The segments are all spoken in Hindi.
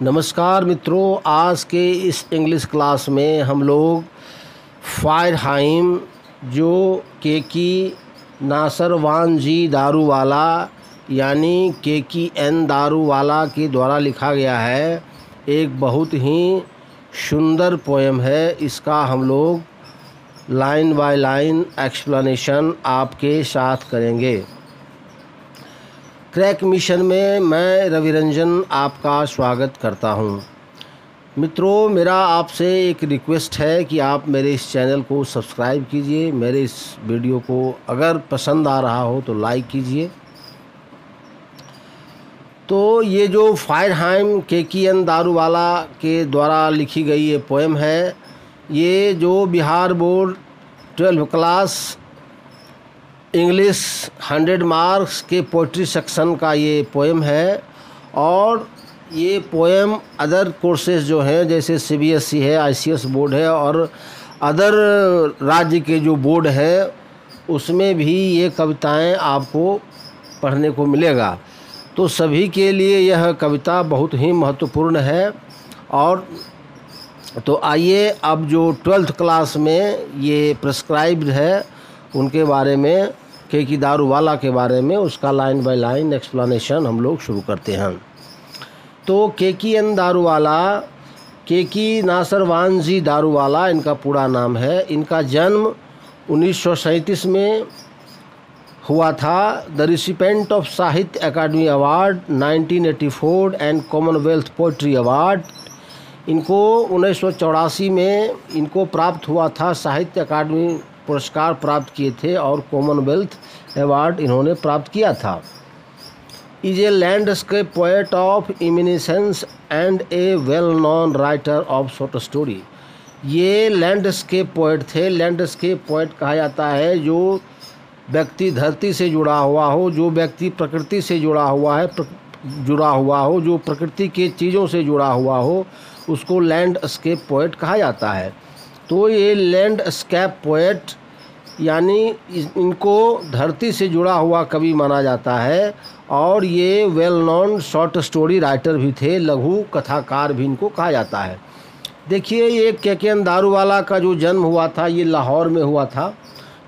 नमस्कार मित्रों, आज के इस इंग्लिश क्लास में हम लोग फायरहाइम जो केकी नासरवानजी दारूवाला यानी KKN दारूवाला के द्वारा लिखा गया है, एक बहुत ही सुंदर पोएम है। इसका हम लोग लाइन बाय लाइन एक्सप्लेनेशन आपके साथ करेंगे। क्रैक मिशन में मैं रवि रंजन आपका स्वागत करता हूं। मित्रों, मेरा आपसे एक रिक्वेस्ट है कि आप मेरे इस चैनल को सब्सक्राइब कीजिए। मेरे इस वीडियो को अगर पसंद आ रहा हो तो लाइक कीजिए। तो ये जो फायरहाइम KKN दारूवाला के द्वारा लिखी गई ये पोएम है, ये जो Bihar board 12 class English 100 marks के पोइट्री सेक्शन का ये पोएम है। और ये पोएम अदर कोर्सेज जो हैं, जैसे CBSE है, ICS बोर्ड है और अदर राज्य के जो बोर्ड है, उसमें भी ये कविताएं आपको पढ़ने को मिलेगा। तो सभी के लिए यह कविता बहुत ही महत्वपूर्ण है। और तो आइए, अब जो 12th क्लास में ये प्रिस्क्राइब्ड है उनके बारे में, KK दारूवाला के बारे में, उसका लाइन बाय लाइन एक्सप्लेनेशन हम लोग शुरू करते हैं। तो KKN दारूवाला, KK नासरवानजी दारूवाला इनका पूरा नाम है। इनका जन्म 1937 में हुआ था। The recipient of Sahitya Akademi award 1984 and Commonwealth poetry award. इनको 1984 में इनको प्राप्त हुआ था, साहित्य अकादमी पुरस्कार प्राप्त किए थे और कॉमनवेल्थ अवार्ड इन्होंने प्राप्त किया था। Is a landscape poet of eminence and a well known writer of short story. ये लैंडस्केप पोएट थे। लैंडस्केप पोएट कहा जाता है जो व्यक्ति धरती से जुड़ा हुआ हो, जो व्यक्ति प्रकृति से जुड़ा हुआ हो, जो प्रकृति के चीज़ों से जुड़ा हुआ हो, उसको लैंडस्केप पोएट कहा जाता है। तो ये लैंडस्केप पोएट यानी इनको धरती से जुड़ा हुआ कवि माना जाता है। और ये well known short story writer भी थे, लघु कथाकार भी इनको कहा जाता है। देखिए, ये KKN दारूवाला का जो जन्म हुआ था, ये लाहौर में हुआ था।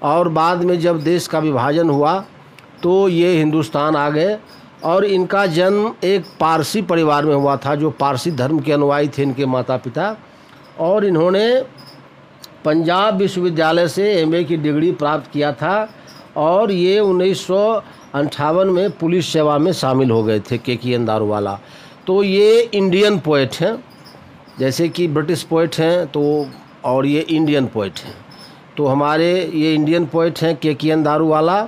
और बाद में जब देश का विभाजन हुआ तो ये हिंदुस्तान आ गए। और इनका जन्म एक पारसी परिवार में हुआ था, जो पारसी धर्म के अनुयायी थे इनके माता पिता। और इन्होंने पंजाब विश्वविद्यालय से MA की डिग्री प्राप्त किया था। और ये 1958 में पुलिस सेवा में शामिल हो गए थे KKN दारूवाला। तो ये इंडियन पोएट हैं, जैसे कि ब्रिटिश पोएट हैं तो, और ये इंडियन पोएट हैं। तो हमारे ये इंडियन पोएट हैं KKN दारूवाला।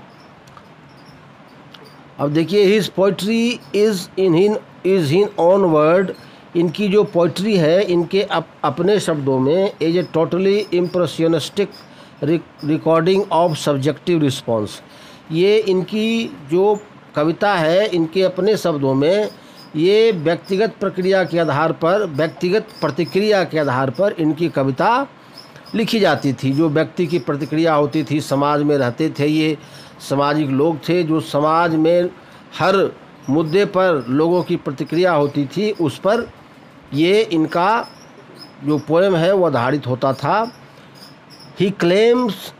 अब देखिए, his poetry is in own word. इनकी जो पोइट्री है, इनके अपने शब्दों में, as a totally impressionistic recording of subjective response. ये इनकी जो कविता है, इनके अपने शब्दों में, ये व्यक्तिगत प्रक्रिया के आधार पर, व्यक्तिगत प्रतिक्रिया के आधार पर इनकी कविता लिखी जाती थी। जो व्यक्ति की प्रतिक्रिया होती थी, समाज में रहते थे, ये सामाजिक लोग थे, जो समाज में हर मुद्दे पर लोगों की प्रतिक्रिया होती थी, उस पर ये इनका जो पोएम है वो आधारित होता था। He claims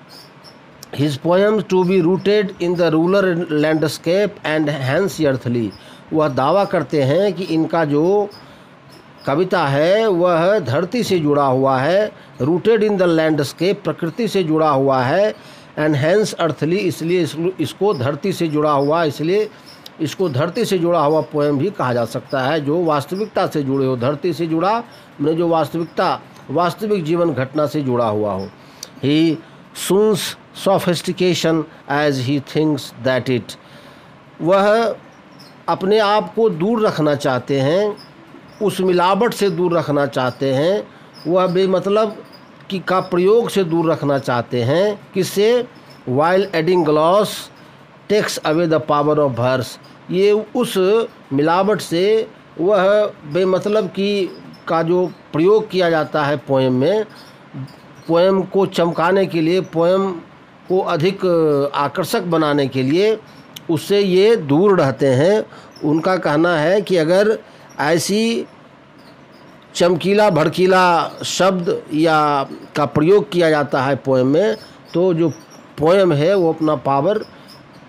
his poem to be rooted in the rural landscape and hence earthly. वह दावा करते हैं कि इनका जो कविता है वह धरती से जुड़ा हुआ है, रूटेड इन द लैंडस्केप, प्रकृति से जुड़ा हुआ है, एंड हैंस अर्थली, इसलिए इसको धरती से जुड़ा हुआ, इसलिए इसको धरती से जुड़ा हुआ पोएम भी कहा जा सकता है, जो वास्तविकता से जुड़े हो। धरती से जुड़ा मैंने जो वास्तविक जीवन घटना से जुड़ा हुआ हो। He shuns sophistication as he thinks that it. वह अपने आप को दूर रखना चाहते हैं, उस मिलावट से दूर रखना चाहते हैं, वह बेमतलब की का प्रयोग से दूर रखना चाहते हैं। किससे? While adding gloss takes away the power of verse. ये उस मिलावट से, वह बेमतलब की का जो प्रयोग किया जाता है पोएम में, पोएम को चमकाने के लिए, पोएम को अधिक आकर्षक बनाने के लिए, उससे ये दूर रहते हैं। उनका कहना है कि अगर ऐसी चमकीला भड़कीला शब्द या का प्रयोग किया जाता है पोएम में, तो जो पोएम है वो अपना पावर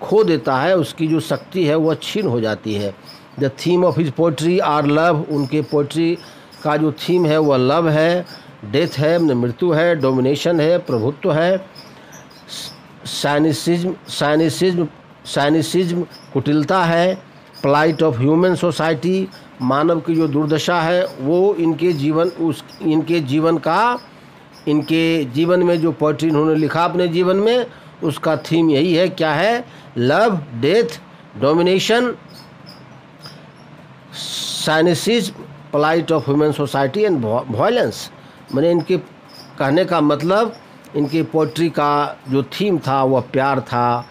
खो देता है, उसकी जो शक्ति है वह क्षीण हो जाती है। The theme of his poetry are love, उनके पोइट्री का जो थीम है वह लव है, डेथ है, मृत्यु है, डोमिनेशन है, प्रभुत्व है, साइनिसिज्म कुटिलता है, प्लाइट ऑफ ह्यूमन सोसाइटी, मानव की जो दुर्दशा है वो इनके जीवन में जो पोइट्री इन्होंने लिखा अपने जीवन में, उसका थीम यही है। क्या है? Love, death, domination, cynicism, plight of human society and violence. मैंने इनके कहने का मतलब, इनके पोइट्री का जो थीम था वह प्यार था,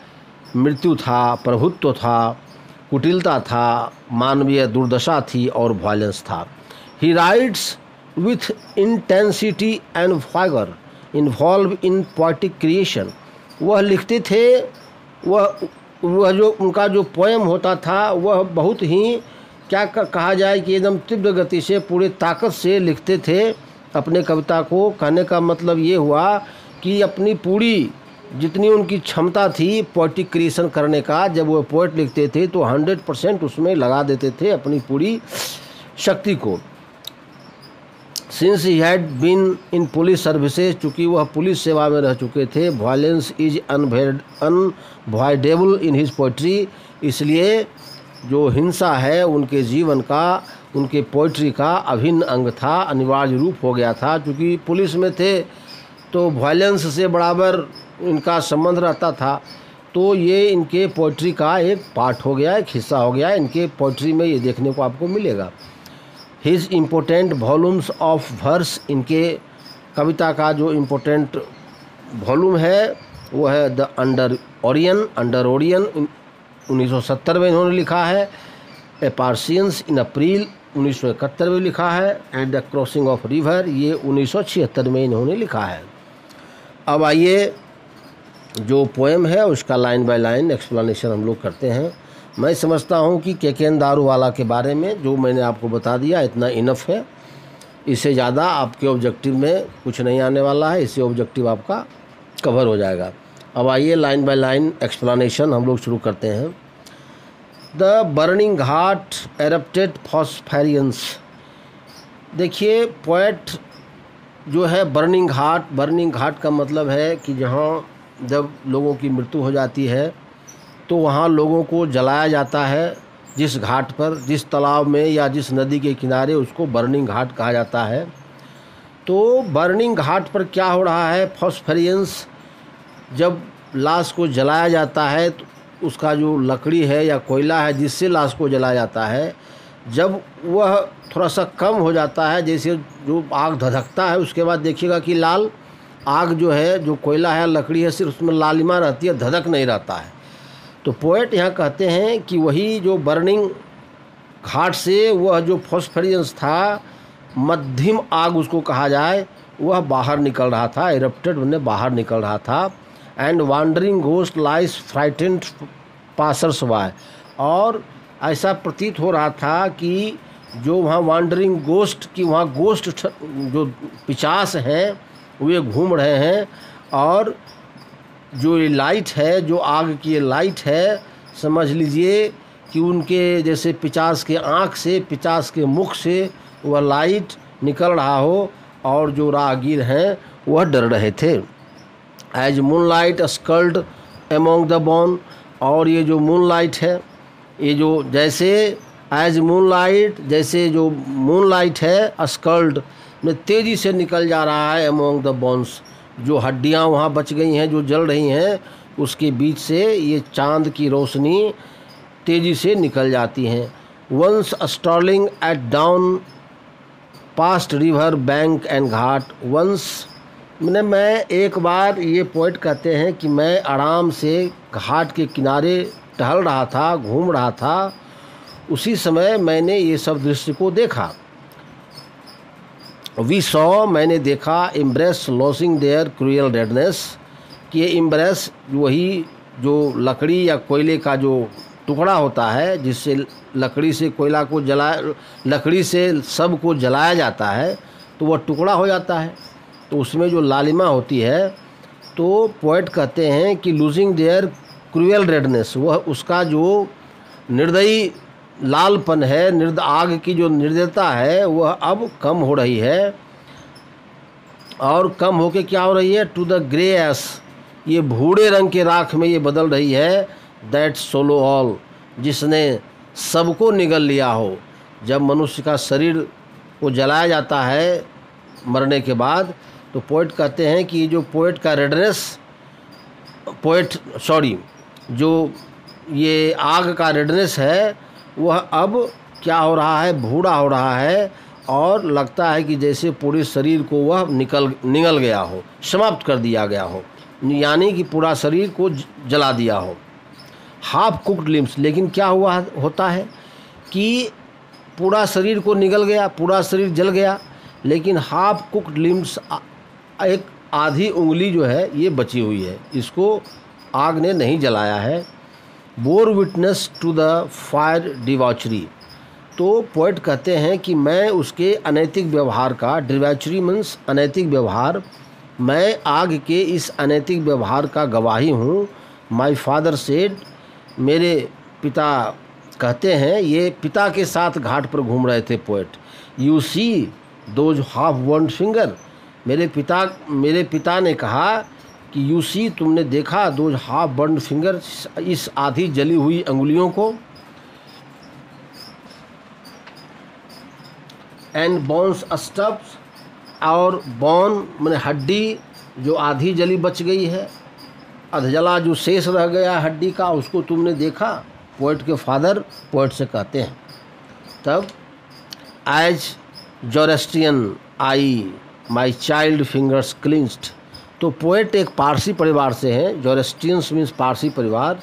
मृत्यु था, प्रभुत्व था, कुटिलता था, मानवीय दुर्दशा थी और वायलेंस था। He writes with intensity and vigour involve in poetic creation. वह लिखते थे, वह जो उनका जो पोएम होता था वह बहुत ही क्या कहा जाए कि एकदम तीव्र गति से, पूरे ताकत से लिखते थे अपने कविता को। कहने का मतलब ये हुआ कि अपनी पूरी जितनी उनकी क्षमता थी पोएटिक क्रिएशन करने का, जब वो पोएट लिखते थे तो 100% उसमें लगा देते थे अपनी पूरी शक्ति को। Since he had been in police services, चूँकि वह पुलिस सेवा में रह चुके थे, violence is unavoidable in his poetry, इसलिए जो हिंसा है उनके जीवन का, उनके पोइट्री का अभिन्न अंग था, अनिवार्य रूप हो गया था। क्योंकि पुलिस में थे तो वायलेंस से बराबर इनका संबंध रहता था, तो ये इनके पोइट्री का एक पार्ट हो गया, एक हिस्सा हो गया। इनके पोइट्री में ये देखने को आपको मिलेगा। His important volumes of verse, इनके कविता का जो इम्पोर्टेंट वॉल्यूम है वो है द अंडर ओरियन 1970 में इन्होंने लिखा है, ए पार्सियंस इन अप्रैल 1971 में लिखा है, and the crossing of river ये 1976 में इन्होंने लिखा है। अब आइए जो पोएम है उसका लाइन बाय लाइन एक्सप्लेनेशन हम लोग करते हैं। मैं समझता हूँ कि के.एन. दारूवाला के बारे में जो मैंने आपको बता दिया इतना इनफ है, इससे ज़्यादा आपके ऑब्जेक्टिव में कुछ नहीं आने वाला है, इससे ऑब्जेक्टिव आपका कवर हो जाएगा। अब आइए लाइन बाय लाइन एक्सप्लेनेशन हम लोग शुरू करते हैं। The burning ghat erupted phosphorescence. देखिए पोएट जो है बर्निंग घाट का मतलब है कि जहाँ जब लोगों की मृत्यु हो जाती है तो वहाँ लोगों को जलाया जाता है, जिस घाट पर, जिस तालाब में या जिस नदी के किनारे, उसको बर्निंग घाट कहा जाता है। तो बर्निंग घाट पर क्या हो रहा है? फॉस्फेरियंस, जब लाश को जलाया जाता है तो उसका जो लकड़ी है या कोयला है जिससे लाश को जलाया जाता है, जब वह थोड़ा सा कम हो जाता है, जैसे जो आग धधकता है उसके बाद देखिएगा कि लाल आग जो है, जो कोयला है, लकड़ी है, सिर्फ उसमें लालिमा रहती है, धधक नहीं रहता है। तो पोएट यहाँ कहते हैं कि वही जो बर्निंग घाट से वह जो फॉस्फेरियंस था, मध्यम आग उसको कहा जाए, वह बाहर निकल रहा था, इरप्टेड ने बाहर निकल रहा था। And wandering ghost lies frightened passers by, और ऐसा प्रतीत हो रहा था कि जो वहाँ वांडरिंग गोस्ट की, वहाँ गोस्ट जो पिशाच हैं वे घूम रहे हैं, और जो ये लाइट है, जो आग की लाइट है, समझ लीजिए कि उनके जैसे पिशाच के आँख से, पिशाच के मुख से वह लाइट निकल रहा हो, और जो राहगीर हैं वह डर रहे थे। As moonlight skulled among the bone, और ये जो मूनलाइट है, ये जो जैसे एज मूनलाइट, जैसे जो मूनलाइट है स्कल्ड में तेज़ी से निकल जा रहा है एमोंग द बोन्स, जो हड्डियां वहाँ बच गई हैं, जो जल रही हैं, उसके बीच से ये चांद की रोशनी तेज़ी से निकल जाती हैं। Once strolling at dawn past river bank and ghat, once मैं एक बार, ये पोएट कहते हैं कि मैं आराम से घाट के किनारे टहल रहा था, घूम रहा था, उसी समय मैंने ये सब दृश्य को देखा। वी सॉ, मैंने देखा, embers losing their cruel redness, कि ये इम्ब्रेस वही जो लकड़ी या कोयले का जो टुकड़ा होता है जिससे लकड़ी से कोयला को लकड़ी से सब को जलाया जाता है तो वह टुकड़ा हो जाता है, तो उसमें जो लालिमा होती है, तो पोएट कहते हैं कि लूजिंग देयर क्रूएल रेडनेस, वह उसका जो निर्दयी लालपन है, आग की जो निर्दयता है वह अब कम हो रही है। और कम होके क्या हो रही है, टू द ग्रे एस, ये भूरे रंग के राख में ये बदल रही है। दैट सोलो ऑल, जिसने सबको निगल लिया हो। जब मनुष्य का शरीर को जलाया जाता है मरने के बाद, तो पोएट कहते हैं कि जो पोएट का रेडनेस, जो ये आग का रेडनेस है वह अब क्या हो रहा है, भूरा हो रहा है, और लगता है कि जैसे पूरे शरीर को वह निगल गया हो, समाप्त कर दिया गया हो, यानी कि पूरा शरीर को जला दिया हो। हाफ कुक्ड लिम्स, लेकिन क्या होता है कि पूरा शरीर को निगल गया, पूरा शरीर जल गया, लेकिन हाफ कुक्ड लिम्स, एक आधी उंगली जो है ये बची हुई है, इसको आग ने नहीं जलाया है। Bore witness to the fire debauchery, तो पोएट कहते हैं कि मैं उसके अनैतिक व्यवहार का, डिवॉचरी मीन्स अनैतिक व्यवहार, मैं आग के इस अनैतिक व्यवहार का गवाही हूँ। माई फादर सेड, मेरे पिता कहते हैं, ये पिता के साथ घाट पर घूम रहे थे poet. You see those half burned finger, मेरे पिता ने कहा कि यू सी, तुमने देखा, दोज हाफ बर्न्ड फिंगर, इस आधी जली हुई अंगुलियों को। एंड बोन्स स्टफ्स, और बोन मैंने हड्डी जो आधी जली बच गई है, अधजला जो शेष रह गया हड्डी का, उसको तुमने देखा। पोएट के फादर पोएट से कहते हैं। तब as Zoroastrian I my child fingers clenched, तो पोएट एक पारसी परिवार से हैं, जोरेस्ट्रियंस मीन्स पारसी परिवार,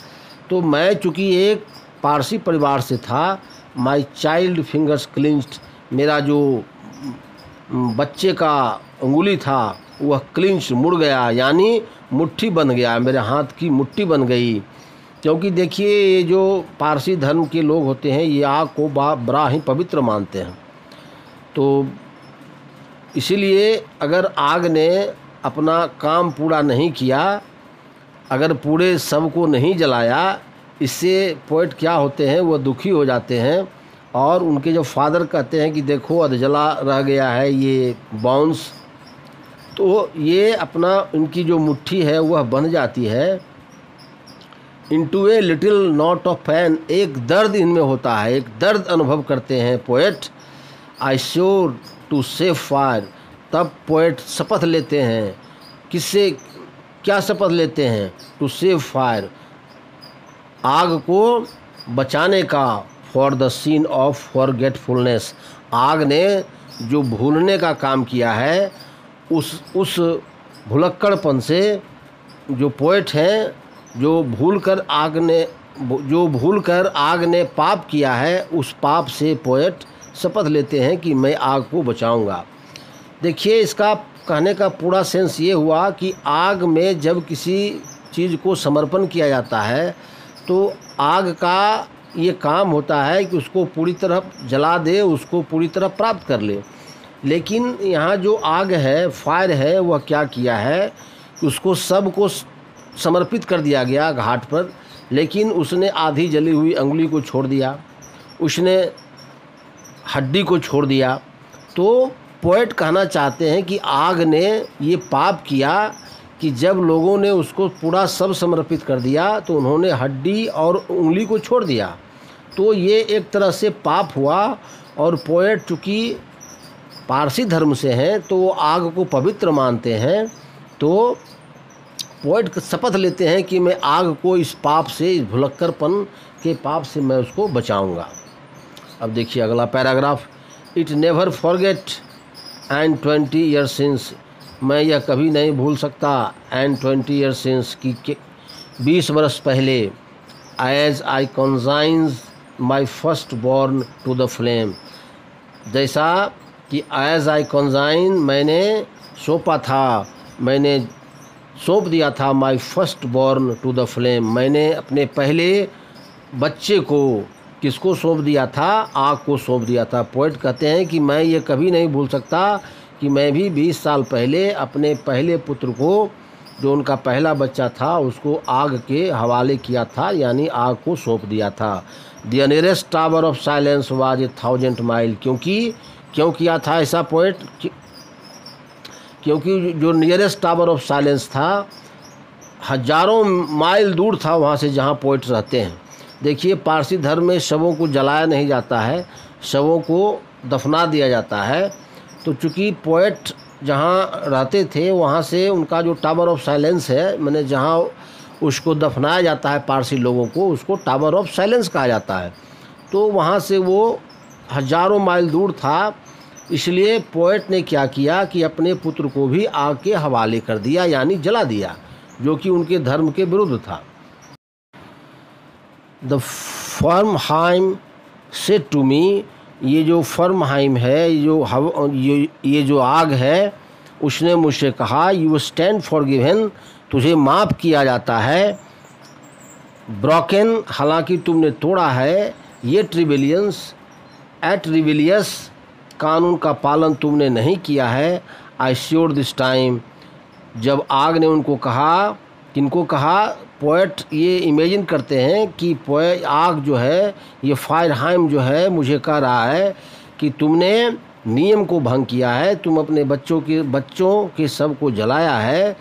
तो मैं चूँकि एक पारसी परिवार से था, माई चाइल्ड फिंगर्स क्लिंच्ड, मेरा जो बच्चे का उंगली था वह क्लिंच, मुड़ गया, यानी मुट्ठी बन गया, मेरे हाथ की मुट्ठी बन गई। क्योंकि देखिए ये जो पारसी धर्म के लोग होते हैं ये आग को बड़ा ही पवित्र मानते हैं, तो इसीलिए अगर आग ने अपना काम पूरा नहीं किया, अगर पूरे सब को नहीं जलाया, इससे पोएट क्या होते हैं, वो दुखी हो जाते हैं। और उनके जो फादर कहते हैं कि देखो अधजला रह गया है ये बाउंस, तो ये अपना इनकी जो मुट्ठी है वह बन जाती है। Into a little not of pan, एक दर्द इनमें होता है, एक दर्द अनुभव करते हैं poet. I swore to save fire, तब पोएट शपथ लेते हैं, किससे, क्या शपथ लेते हैं, टू सेव फायर, आग को बचाने का, for the scene of forgetfulness, आग ने जो भूलने का काम किया है, उस भुलक्कड़पन से जो पोएट हैं, जो भूलकर आग ने पाप किया है, उस पाप से पोएट शपथ लेते हैं कि मैं आग को बचाऊंगा। देखिए इसका कहने का पूरा सेंस ये हुआ कि आग में जब किसी चीज़ को समर्पण किया जाता है तो आग का ये काम होता है कि उसको पूरी तरह जला दे, उसको पूरी तरह प्राप्त कर ले। लेकिन यहाँ जो आग है, फायर है, वह क्या किया है कि उसको सब को समर्पित कर दिया गया घाट पर, लेकिन उसने आधी जली हुई अंगुली को छोड़ दिया, उसने हड्डी को छोड़ दिया। तो पोएट कहना चाहते हैं कि आग ने ये पाप किया कि जब लोगों ने उसको पूरा सब समर्पित कर दिया तो उन्होंने हड्डी और उंगली को छोड़ दिया, तो ये एक तरह से पाप हुआ। और पोएट चूँकि पारसी धर्म से हैं तो वो आग को पवित्र मानते हैं, तो पोएट शपथ लेते हैं कि मैं आग को इस पाप से, इस भुलक्कड़पन के पाप से मैं उसको बचाऊंगा। अब देखिए अगला paragraph, it never forget and 20 years since, मैं यह कभी नहीं भूल सकता, एंड 20 ईयर्स सिंस की 20 वर्ष पहले, as I consigns my first born to the flame, जैसा कि एज आई कॉन्जाइन, मैंने सौंपा था, मैंने सौंप दिया था, my first born to the flame, मैंने अपने पहले बच्चे को किसको सौंप दिया था? आग को सौंप दिया था। पोएट कहते हैं कि मैं ये कभी नहीं भूल सकता कि मैं भी 20 साल पहले अपने पहले पुत्र को, जो उनका पहला बच्चा था, उसको आग के हवाले किया था, यानी आग को सौंप दिया था। The nearest tower of silence was 1000 mile. क्यों किया था ऐसा पोएट? क्योंकि जो नियरेस्ट टावर ऑफ साइलेंस था, हजारों माइल दूर था वहाँ से जहाँ पोएट रहते हैं। देखिए, पारसी धर्म में शवों को जलाया नहीं जाता है, शवों को दफना दिया जाता है। तो चूँकि पोएट जहाँ रहते थे वहाँ से उनका जो टावर ऑफ साइलेंस है, मैंने जहाँ उसको दफनाया जाता है पारसी लोगों को, उसको टावर ऑफ साइलेंस कहा जाता है। तो वहाँ से वो हजारों माइल दूर था, इसलिए पोएट ने क्या किया कि अपने पुत्र को भी आग के हवाले कर दिया, यानी जला दिया, जो कि उनके धर्म के विरुद्ध था। द फर्महाइम सेड टू मी, ये जो फर्महाइम है, ये जो आग है, उसने मुझसे कहा, यू स्टैंड फॉरगिवन, तुझे माफ़ किया जाता है। ब्रोकन, हालांकि तुमने तोड़ा है। ये ट्रिबिलियंस, एट रिविलियस, कानून का पालन तुमने नहीं किया है। आई श्योर दिस टाइम, जब आग ने उनको कहा, किनको कहा? पोएट ये इमेजिन करते हैं कि आग जो है, ये फायरहाइम जो है, मुझे कह रहा है कि तुमने नियम को भंग किया है, तुम अपने बच्चों के शव को जलाया है,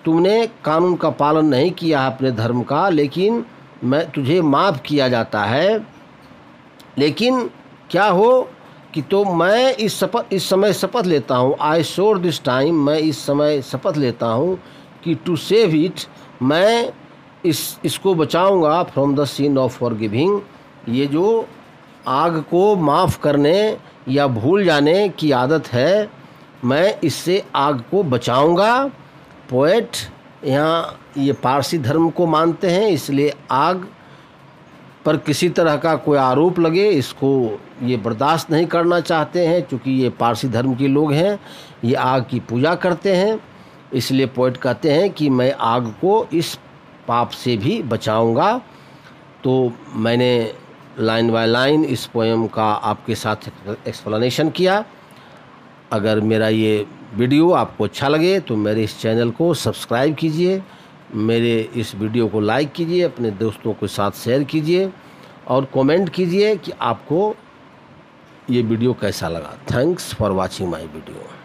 तुमने कानून का पालन नहीं किया है अपने धर्म का, लेकिन तुझे माफ़ किया जाता है। लेकिन क्या हो कि तो मैं इस समय शपथ लेता हूँ, आई श्योर दिस टाइम, मैं इस समय शपथ लेता हूँ कि टू सेव इट, मैं इसको बचाऊंगा from the sin of forgiving. ये जो आग को माफ़ करने या भूल जाने की आदत है, मैं इससे आग को बचाऊंगा। पोएट यहाँ ये पारसी धर्म को मानते हैं, इसलिए आग पर किसी तरह का कोई आरोप लगे इसको ये बर्दाश्त नहीं करना चाहते हैं। क्योंकि ये पारसी धर्म के लोग हैं, ये आग की पूजा करते हैं, इसलिए पोएट कहते हैं कि मैं आग को इस पाप से भी बचाऊंगा। तो मैंने लाइन बाय लाइन इस पोएम का आपके साथ एक्सप्लेनेशन किया। अगर मेरा ये वीडियो आपको अच्छा लगे तो मेरे इस चैनल को सब्सक्राइब कीजिए, मेरे इस वीडियो को लाइक कीजिए, अपने दोस्तों के साथ शेयर कीजिए और कमेंट कीजिए कि आपको ये वीडियो कैसा लगा। Thanks for watching my video.